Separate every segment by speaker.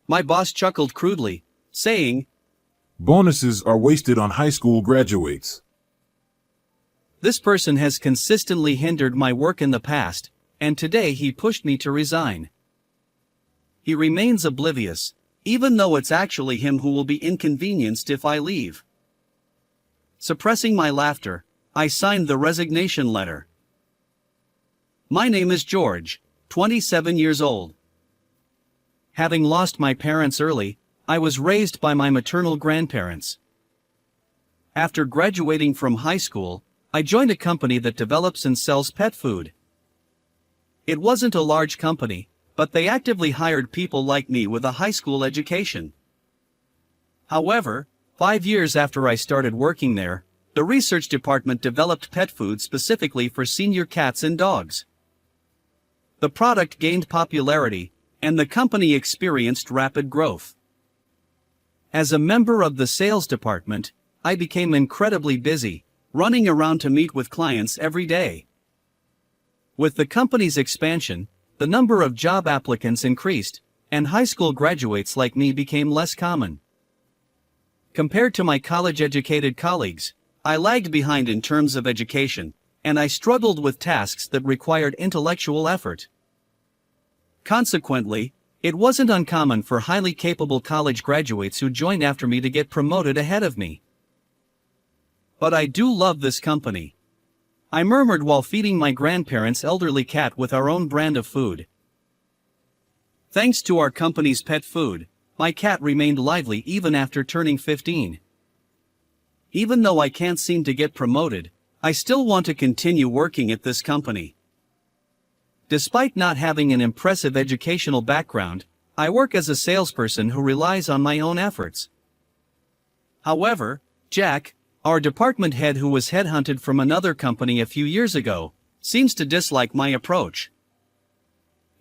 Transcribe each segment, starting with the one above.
Speaker 1: My boss chuckled crudely, saying,
Speaker 2: Bonuses are wasted on high school graduates.
Speaker 1: "This person has consistently hindered my work in the past, and today he pushed me to resign." He remains oblivious, even though it's actually him who will be inconvenienced if I leave. Suppressing my laughter, I signed the resignation letter. My name is George, 27 years old. Having lost my parents early, I was raised by my maternal grandparents. After graduating from high school, I joined a company that develops and sells pet food. It wasn't a large company, but they actively hired people like me with a high school education. However, 5 years after I started working there, the research department developed pet food specifically for senior cats and dogs. The product gained popularity, and the company experienced rapid growth. As a member of the sales department, I became incredibly busy, running around to meet with clients every day. With the company's expansion, the number of job applicants increased, and high school graduates like me became less common. Compared to my college-educated colleagues, I lagged behind in terms of education, and I struggled with tasks that required intellectual effort. Consequently, it wasn't uncommon for highly capable college graduates who joined after me to get promoted ahead of me. But I do love this company. I murmured while feeding my grandparents' elderly cat with our own brand of food. Thanks to our company's pet food, my cat remained lively even after turning 15. Even though I can't seem to get promoted, I still want to continue working at this company. Despite not having an impressive educational background, I work as a salesperson who relies on my own efforts. However, Jack, our department head who was headhunted from another company a few years ago, seems to dislike my approach.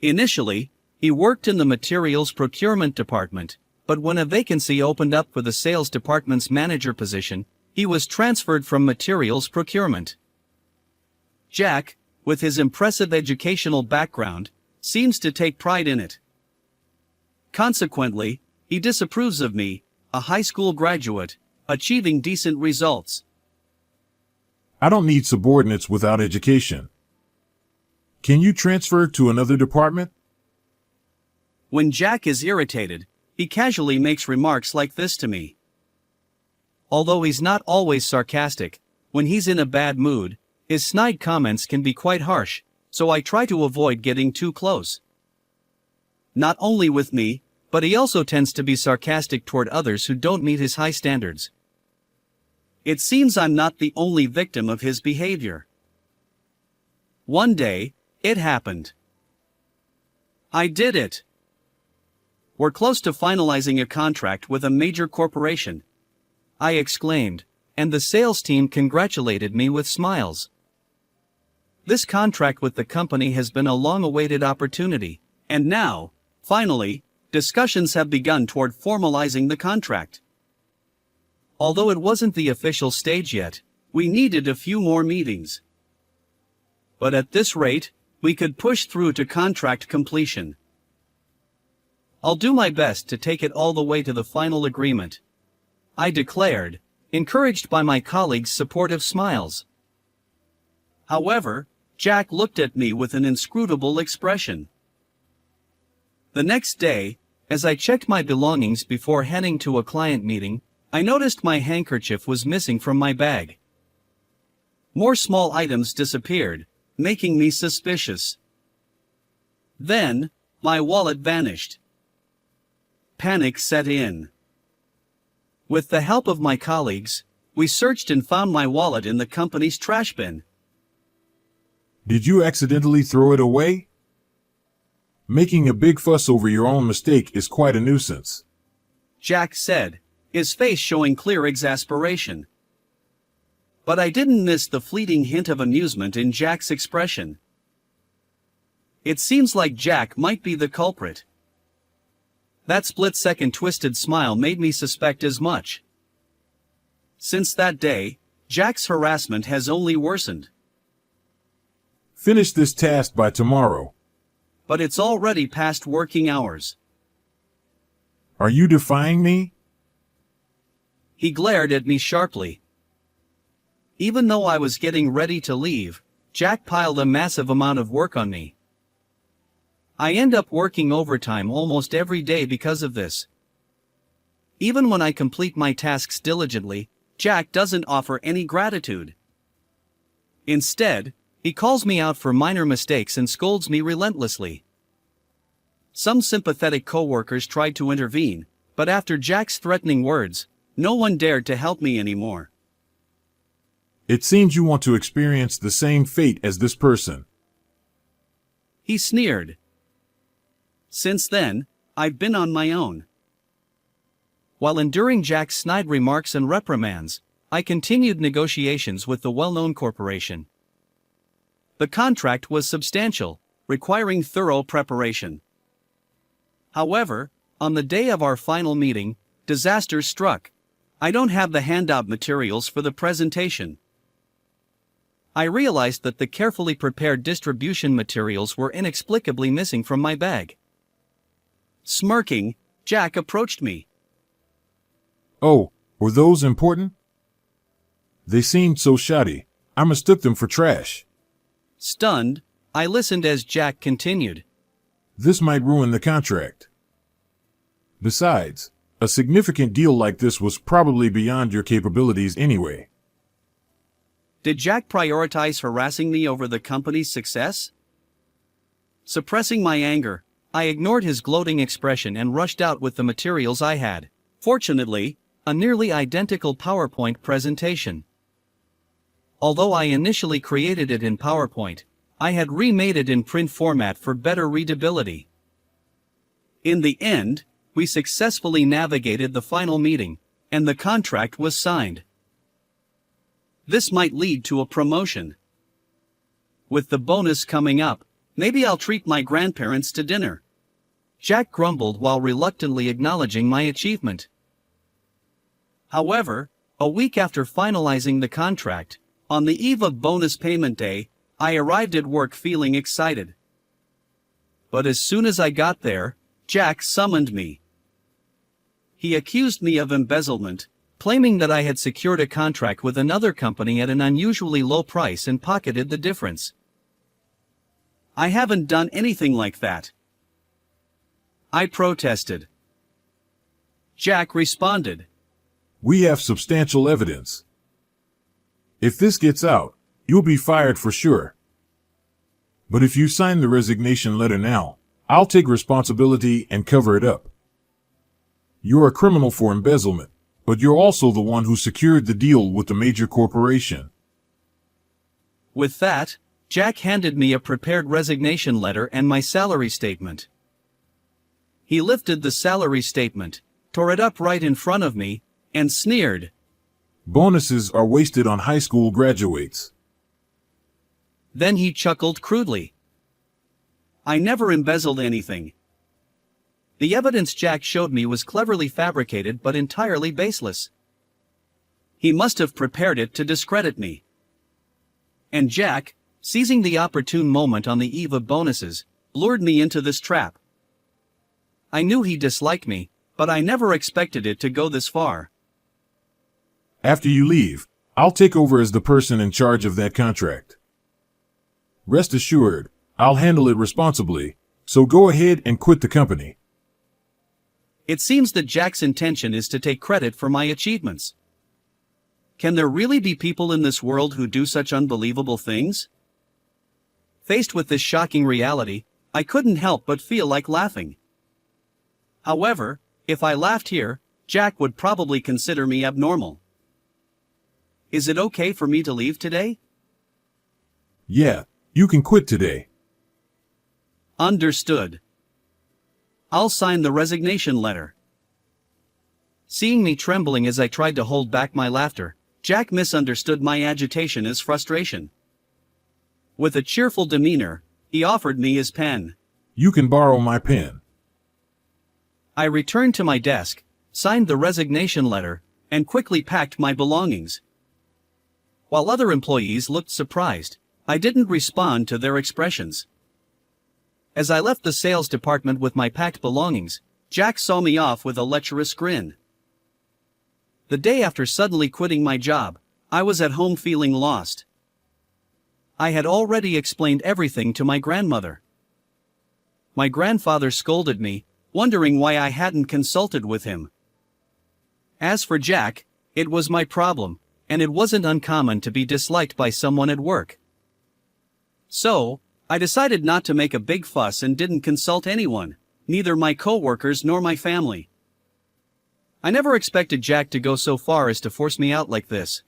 Speaker 1: Initially, he worked in the materials procurement department, but when a vacancy opened up for the sales department's manager position, he was transferred from materials procurement. Jack, with his impressive educational background, seems to take pride in it. Consequently, he disapproves of me, a high school graduate, achieving decent results.
Speaker 2: I don't need subordinates without education. Can you transfer to another department?
Speaker 1: When Jack is irritated, he casually makes remarks like this to me. Although he's not always sarcastic, when he's in a bad mood, his snide comments can be quite harsh, so I try to avoid getting too close. Not only with me, but he also tends to be sarcastic toward others who don't meet his high standards. It seems I'm not the only victim of his behavior. One day, it happened. I did it. We're close to finalizing a contract with a major corporation, I exclaimed, and the sales team congratulated me with smiles. This contract with the company has been a long-awaited opportunity, and now, finally, discussions have begun toward formalizing the contract. Although it wasn't the official stage yet, we needed a few more meetings. But at this rate, we could push through to contract completion. I'll do my best to take it all the way to the final agreement, I declared, encouraged by my colleagues' supportive smiles. However, Jack looked at me with an inscrutable expression. The next day, as I checked my belongings before heading to a client meeting, I noticed my handkerchief was missing from my bag. More small items disappeared, making me suspicious. Then, my wallet vanished. Panic set in. With the help of my colleagues, we searched and found my wallet in the company's trash bin.
Speaker 2: Did you accidentally throw it away? Making a big fuss over your own mistake is quite a nuisance,
Speaker 1: Jack said, his face showing clear exasperation. But I didn't miss the fleeting hint of amusement in Jack's expression. It seems like Jack might be the culprit. That split-second twisted smile made me suspect as much. Since that day, Jack's harassment has only worsened.
Speaker 2: Finish this task by tomorrow.
Speaker 1: But it's already past working hours.
Speaker 2: Are you defying me?
Speaker 1: He glared at me sharply. Even though I was getting ready to leave, Jack piled a massive amount of work on me. I end up working overtime almost every day because of this. Even when I complete my tasks diligently, Jack doesn't offer any gratitude. Instead, he calls me out for minor mistakes and scolds me relentlessly. Some sympathetic coworkers tried to intervene, but after Jack's threatening words, no one dared to help me anymore.
Speaker 2: It seems you want to experience the same fate as this person.
Speaker 1: He sneered. Since then, I've been on my own. While enduring Jack's snide remarks and reprimands, I continued negotiations with the well-known corporation. The contract was substantial, requiring thorough preparation. However, on the day of our final meeting, disaster struck. I don't have the handout materials for the presentation. I realized that the carefully prepared distribution materials were inexplicably missing from my bag. Smirking, Jack approached me.
Speaker 2: Oh, were those important? They seemed so shoddy, I mistook them for trash.
Speaker 1: Stunned, I listened as Jack continued.
Speaker 2: This might ruin the contract. Besides, a significant deal like this was probably beyond your capabilities anyway.
Speaker 1: Did Jack prioritize harassing me over the company's success? Suppressing my anger, I ignored his gloating expression and rushed out with the materials I had. Fortunately, a nearly identical PowerPoint presentation. Although I initially created it in PowerPoint, I had remade it in print format for better readability. In the end, we successfully navigated the final meeting, and the contract was signed. This might lead to a promotion. With the bonus coming up, maybe I'll treat my grandparents to dinner. Jack grumbled while reluctantly acknowledging my achievement. However, a week after finalizing the contract, on the eve of bonus payment day, I arrived at work feeling excited. But as soon as I got there, Jack summoned me. He accused me of embezzlement, claiming that I had secured a contract with another company at an unusually low price and pocketed the difference. I haven't done anything like that. I protested. Jack responded.
Speaker 2: We have substantial evidence. If this gets out, you'll be fired for sure. But if you sign the resignation letter now, I'll take responsibility and cover it up. You're a criminal for embezzlement, but you're also the one who secured the deal with the major corporation.
Speaker 1: With that, Jack handed me a prepared resignation letter and my salary statement. He lifted the salary statement, tore it up right in front of me, and sneered.
Speaker 2: Bonuses are wasted on high school graduates.
Speaker 1: Then he chuckled crudely. I never embezzled anything. The evidence Jack showed me was cleverly fabricated but entirely baseless. He must have prepared it to discredit me. And Jack, seizing the opportune moment on the eve of bonuses, lured me into this trap. I knew he disliked me, but I never expected it to go this far.
Speaker 2: After you leave, I'll take over as the person in charge of that contract. Rest assured, I'll handle it responsibly, so go ahead and quit the company.
Speaker 1: It seems that Jack's intention is to take credit for my achievements. Can there really be people in this world who do such unbelievable things? Faced with this shocking reality, I couldn't help but feel like laughing. However, if I laughed here, Jack would probably consider me abnormal. Is it okay for me to leave today?
Speaker 2: Yeah, you can quit today.
Speaker 1: Understood. I'll sign the resignation letter. Seeing me trembling as I tried to hold back my laughter, Jack misunderstood my agitation as frustration. With a cheerful demeanor, he offered me his pen.
Speaker 2: You can borrow my pen.
Speaker 1: I returned to my desk, signed the resignation letter, and quickly packed my belongings. While other employees looked surprised, I didn't respond to their expressions. As I left the sales department with my packed belongings, Jack saw me off with a lecherous grin. The day after suddenly quitting my job, I was at home feeling lost. I had already explained everything to my grandmother. My grandfather scolded me, wondering why I hadn't consulted with him. As for Jack, it was my problem, and it wasn't uncommon to be disliked by someone at work. So, I decided not to make a big fuss and didn't consult anyone, neither my coworkers nor my family. I never expected Jack to go so far as to force me out like this.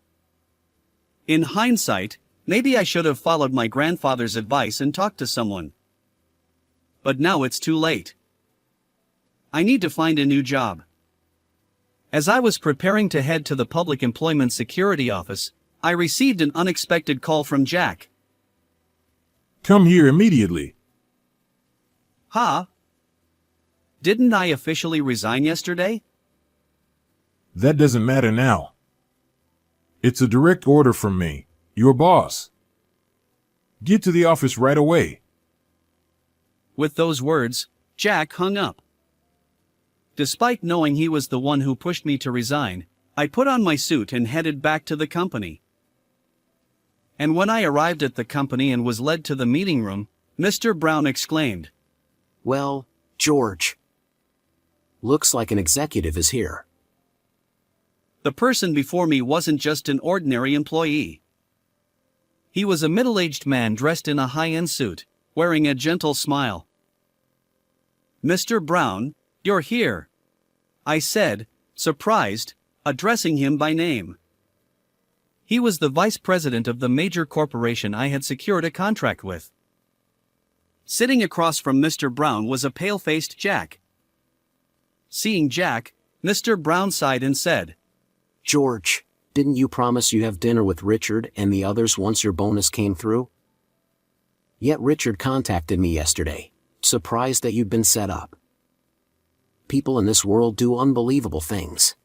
Speaker 1: In hindsight, maybe I should have followed my grandfather's advice and talked to someone. But now it's too late. I need to find a new job. As I was preparing to head to the Public Employment Security Office, I received an unexpected call from Jack.
Speaker 2: Come here immediately.
Speaker 1: Huh? Didn't I officially resign yesterday?
Speaker 2: That doesn't matter now. It's a direct order from me, your boss. Get to the office right away.
Speaker 1: With those words, Jack hung up. Despite knowing he was the one who pushed me to resign, I put on my suit and headed back to the company. And when I arrived at the company and was led to the meeting room, Mr. Brown exclaimed,
Speaker 3: "Well, George. Looks like an executive is here."
Speaker 1: The person before me wasn't just an ordinary employee. He was a middle-aged man dressed in a high-end suit, wearing a gentle smile. "Mr. Brown, you're here," I said, surprised, addressing him by name. He was the vice president of the major corporation I had secured a contract with. Sitting across from Mr. Brown was a pale-faced Jack. Seeing Jack, Mr. Brown sighed and said,
Speaker 3: "George, didn't you promise you have dinner with Richard and the others once your bonus came through? Yet Richard contacted me yesterday, surprised that you'd been set up. People in this world do unbelievable things."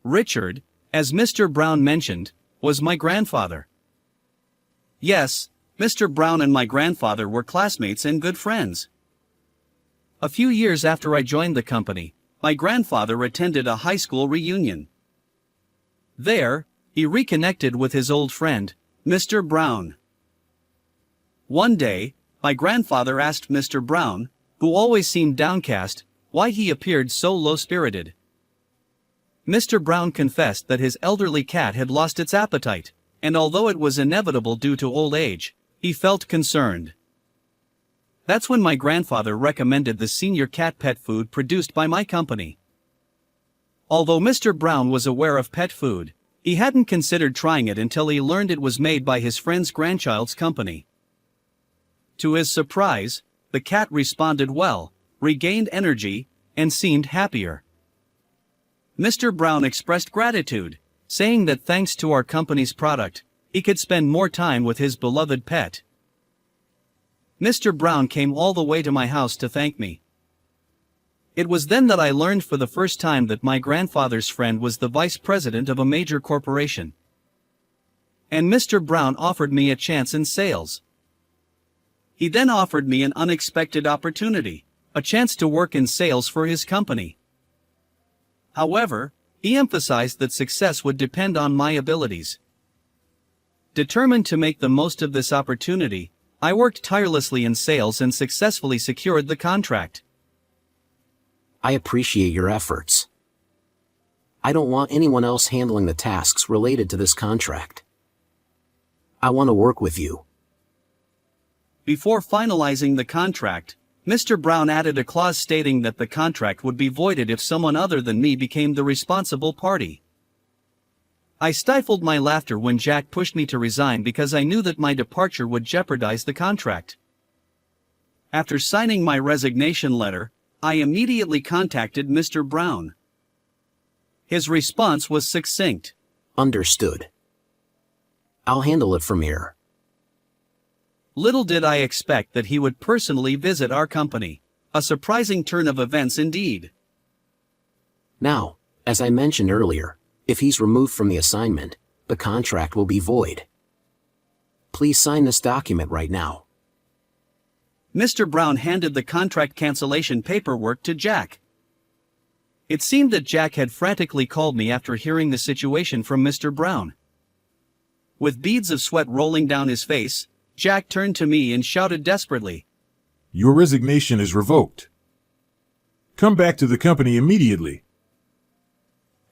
Speaker 1: Richard, as Mr. Brown mentioned, was my grandfather. Yes, Mr. Brown and my grandfather were classmates and good friends. A few years after I joined the company, my grandfather attended a high school reunion. There, he reconnected with his old friend, Mr. Brown. One day, my grandfather asked Mr. Brown, who always seemed downcast, why he appeared so low-spirited. Mr. Brown confessed that his elderly cat had lost its appetite, and although it was inevitable due to old age, he felt concerned. That's when my grandfather recommended the senior cat pet food produced by my company. Although Mr. Brown was aware of pet food, he hadn't considered trying it until he learned it was made by his friend's grandchild's company. To his surprise, the cat responded well, regained energy, and seemed happier. Mr. Brown expressed gratitude, saying that thanks to our company's product, he could spend more time with his beloved pet. Mr. Brown came all the way to my house to thank me. It was then that I learned for the first time that my grandfather's friend was the vice president of a major corporation. And Mr. Brown offered me a chance in sales. He then offered me an unexpected opportunity, a chance to work in sales for his company. However, he emphasized that success would depend on my abilities. Determined to make the most of this opportunity, I worked tirelessly in sales and successfully secured the contract.
Speaker 3: I appreciate your efforts. I don't want anyone else handling the tasks related to this contract. I want to work with you.
Speaker 1: Before finalizing the contract, Mr. Brown added a clause stating that the contract would be voided if someone other than me became the responsible party. I stifled my laughter when Jack pushed me to resign because I knew that my departure would jeopardize the contract. After signing my resignation letter, I immediately contacted Mr. Brown. His response was succinct.
Speaker 3: "Understood. I'll handle it from here."
Speaker 1: Little did I expect that he would personally visit our company. A surprising turn of events indeed.
Speaker 3: Now, as I mentioned earlier, if he's removed from the assignment, the contract will be void. Please sign this document right now.
Speaker 1: Mr. Brown handed the contract cancellation paperwork to Jack. It seemed that Jack had frantically called me after hearing the situation from Mr. Brown. With beads of sweat rolling down his face, Jack turned to me and shouted desperately,
Speaker 2: Your resignation is revoked. Come back to the company immediately.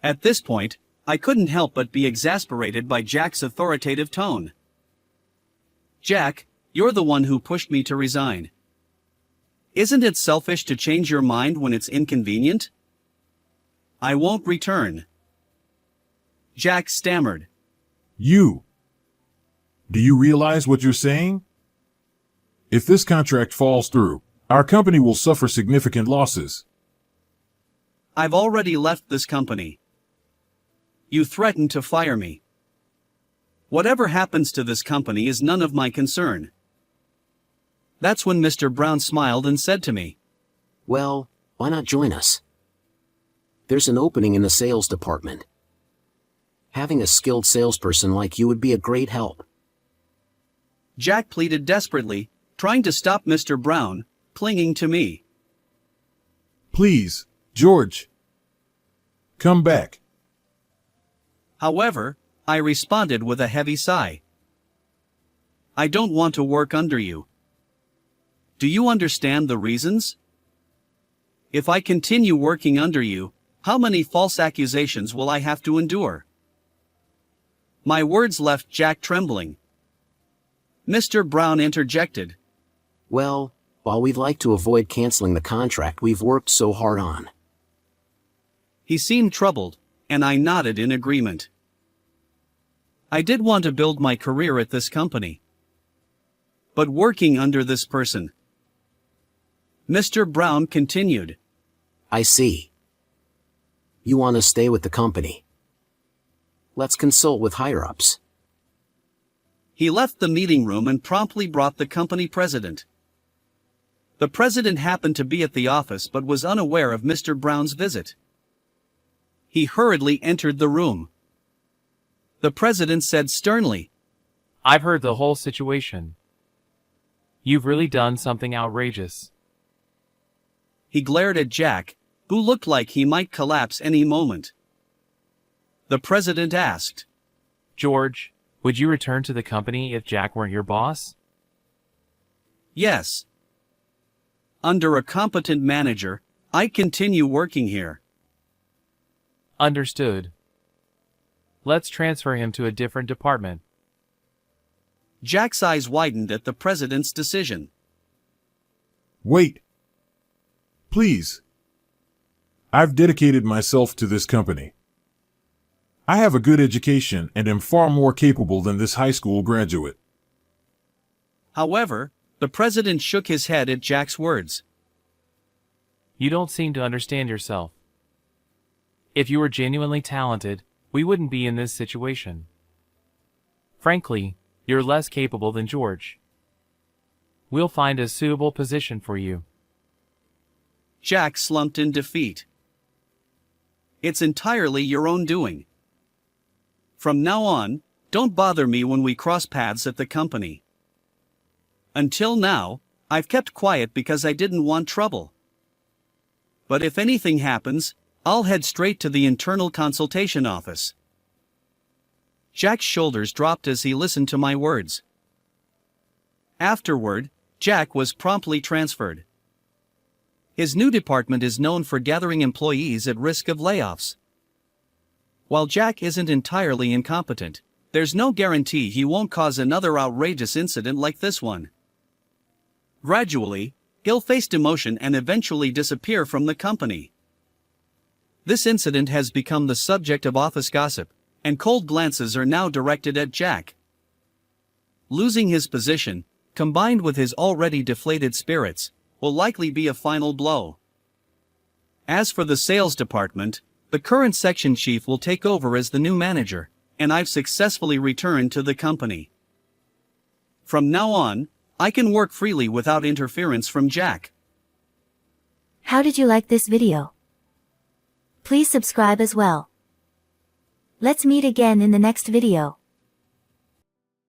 Speaker 1: At this point, I couldn't help but be exasperated by Jack's authoritative tone. Jack, you're the one who pushed me to resign. Isn't it selfish to change your mind when it's inconvenient? I won't return. Jack stammered.
Speaker 2: Do you realize what you're saying? If this contract falls through, our company will suffer significant losses.
Speaker 1: I've already left this company. You threatened to fire me. Whatever happens to this company is none of my concern. That's when Mr. Brown smiled and said to me,
Speaker 3: Well, why not join us? There's an opening in the sales department. Having a skilled salesperson like you would be a great help.
Speaker 1: Jack pleaded desperately, trying to stop Mr. Brown, clinging to me.
Speaker 2: Please, George. Come back.
Speaker 1: However, I responded with a heavy sigh. I don't want to work under you. Do you understand the reasons? If I continue working under you, how many false accusations will I have to endure? My words left Jack trembling. Mr. Brown interjected.
Speaker 3: Well, while we'd like to avoid canceling the contract we've worked so hard on.
Speaker 1: He seemed troubled, and I nodded in agreement. I did want to build my career at this company. But working under this person. Mr. Brown continued.
Speaker 3: I see. You want to stay with the company. Let's consult with higher-ups.
Speaker 1: He left the meeting room and promptly brought the company president. The president happened to be at the office but was unaware of Mr. Brown's visit. He hurriedly entered the room. The president said sternly,
Speaker 4: I've heard the whole situation. You've really done something outrageous.
Speaker 1: He glared at Jack, who looked like he might collapse any moment. The president asked,
Speaker 4: George, would you return to the company if Jack weren't your boss?
Speaker 1: Yes. Under a competent manager, I continue working here.
Speaker 4: Understood. Let's transfer him to a different department.
Speaker 1: Jack's eyes widened at the president's decision.
Speaker 2: Wait. Please. I've dedicated myself to this company. I have a good education and am far more capable than this high school graduate.
Speaker 1: However, the president shook his head at Jack's words.
Speaker 4: You don't seem to understand yourself. If you were genuinely talented, we wouldn't be in this situation. Frankly, you're less capable than George. We'll find a suitable position for you.
Speaker 1: Jack slumped in defeat. It's entirely your own doing. From now on, don't bother me when we cross paths at the company. Until now, I've kept quiet because I didn't want trouble. But if anything happens, I'll head straight to the internal consultation office. Jack's shoulders dropped as he listened to my words. Afterward, Jack was promptly transferred. His new department is known for gathering employees at risk of layoffs. While Jack isn't entirely incompetent, there's no guarantee he won't cause another outrageous incident like this one. Gradually, he'll face demotion and eventually disappear from the company. This incident has become the subject of office gossip, and cold glances are now directed at Jack. Losing his position, combined with his already deflated spirits, will likely be a final blow. As for the sales department, the current section chief will take over as the new manager, and I've successfully returned to the company. From now on, I can work freely without interference from Jack.
Speaker 5: How did you like this video? Please subscribe as well. Let's meet again in the next video.